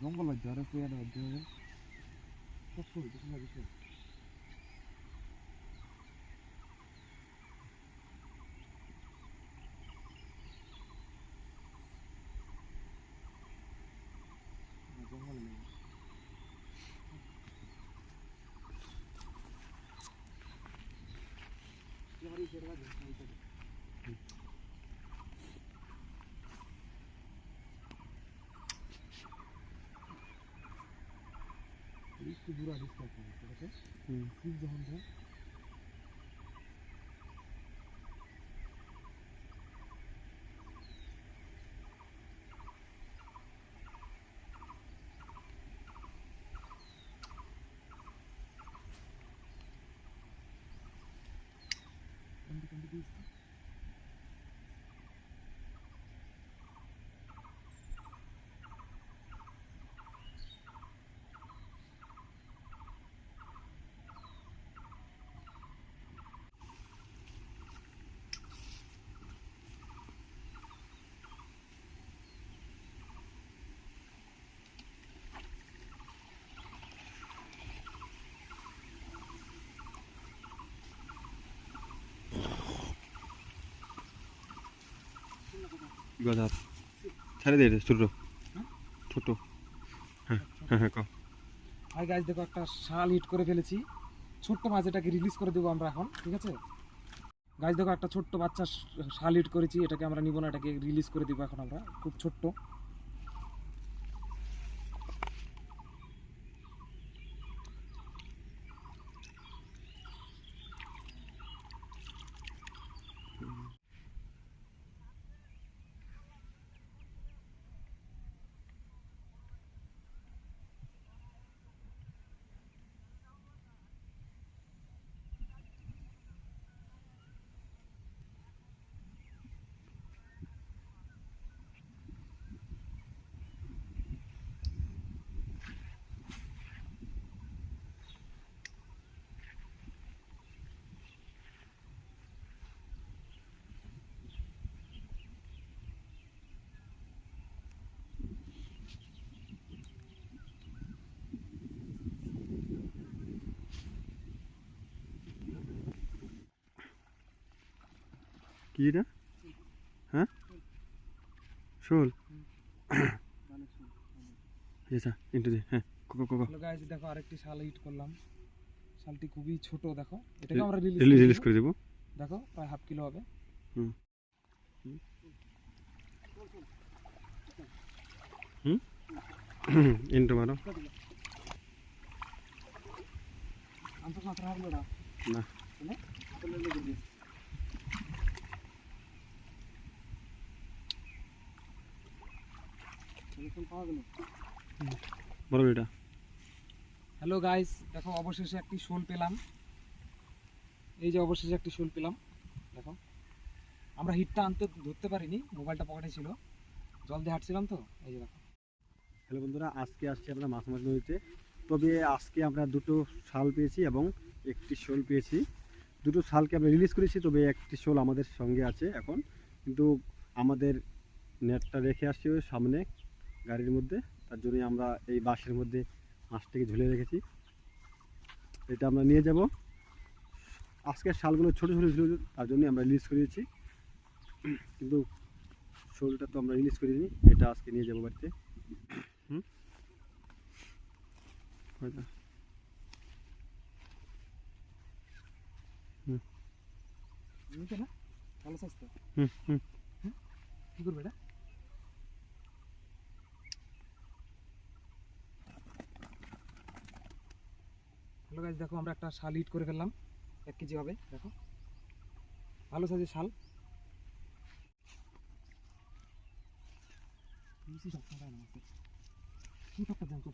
জঙ্গল ধরে কষ্ট হইতেছে জঙ্গল নেই একটু বুড়া ডিস্টার্ব করছে যখন গজার ছেড়ে দে ছোট ছোট হ্যাঁ হ্যাঁ হ্যাঁ কও। আর গাছ দেখো একটা শাল হিট করে ফেলেছি, ছোট্ট মাছ, এটাকে রিলিজ করে দেবো আমরা এখন, ঠিক আছে গাছ দেখো একটা ছোট্ট বাচ্চা শাল হিট করেছি, এটাকে আমরা নিব না, এটাকে রিলিজ করে দেবো এখন আমরা, খুব ছোট্ট। কি এটা? হ্যাঁ শোল আচ্ছা ইন্টু দে হ্যাঁ কোকো কোকো। হ্যালো গাইস দেখো আরেকটি শাল হিট করলাম, শালটি খুবই ছোট, দেখো এটাকে আমরা রিলিজ করে দেব, দেখো প্রায় হাফ কিলো হবে। হুম হুম ইন্টু মারো না বড় এটা। হ্যালো গাইস দেখো অবশেষে একটি শোল পেলাম, এই যে অবশেষে একটি শোল পেলাম, দেখো আমরা হিটটা আনতে ধরতে পারিনি, মোবাইলটা পকেটে ছিল, জল দিয়ে হাঁটছিলাম তো, এই যে দেখো। হ্যালো বন্ধুরা, আজকে আসছি আমরা মাছামাছি নদীতে। তবে আজকে আমরা দুটো শাল পেয়েছি এবং একটি শোল পেয়েছি। দুটো শালকে আমরা রিলিজ করেছি, তবে একটি শোল আমাদের সঙ্গে আছে এখন, কিন্তু আমাদের নেটটা রেখে আসছি ওই সামনে গাড়ির মধ্যে, তার জন্যই আমরা এই বাঁশের মধ্যে মাছটাকে ঝুলিয়ে রেখেছি। এটা আমরা নিয়ে যাব আজকের শালগুলো ছোটো ছোটো ছিল, তার জন্যই আমরা রিলিজ করিয়েছি। কিন্তু শোলটা তো আমরা রিলিজ করিনি, এটা আজকে নিয়ে যাবো বাড়িতে। হুম, হয়তো। নিচে না ভালো সাইজ তো। হুম হুম কি করবে এটা? হ্যালো গাইস, দেখো আমরা একটা শাল হিট করে ফেললাম, 1 কেজি হবে। দেখো ভালো সাইজের শাল। বেশি শক্ত হয় না, কি শক্ত জানতো।